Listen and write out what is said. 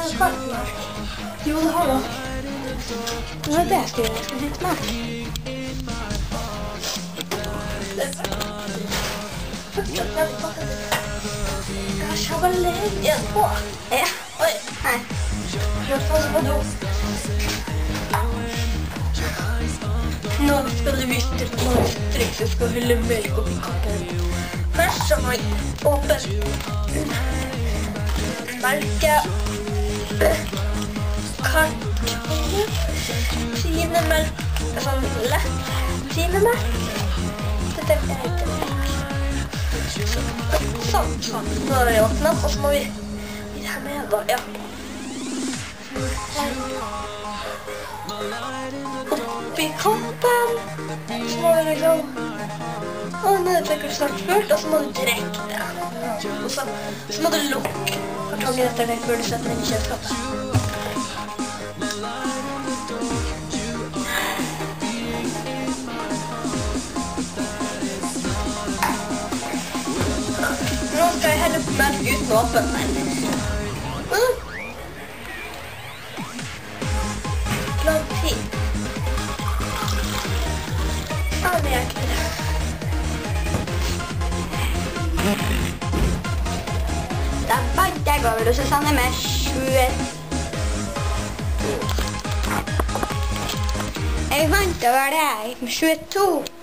Sparkmark. Jo, det har du. Det var det jeg skulle gjøre. Jeg skulle bytte mark. Kanskje var lenge på. Ja, oi, nei. Jeg får det på do. Nå skal du vite når du skal hylle melk oppi kappen. Først så må jeg åpne melke. Kartong, sinemelk, sånn lett sinemelk. Dette er helt sånn. Nå har vi åpnet, og så må vi det her med da, ja. Oppi koppen, så må vi gå. Og nå er det snart fullt, og så må du trekke det. Og så må du lukke kartongen etter det før du setter den i kjøleskapet. Nå skal jeg helle på melk uten å åpne den. Lang tid. Ja, det er ikke det. Da vant jeg over til Susanne med 20. Jeg vant over deg med 22.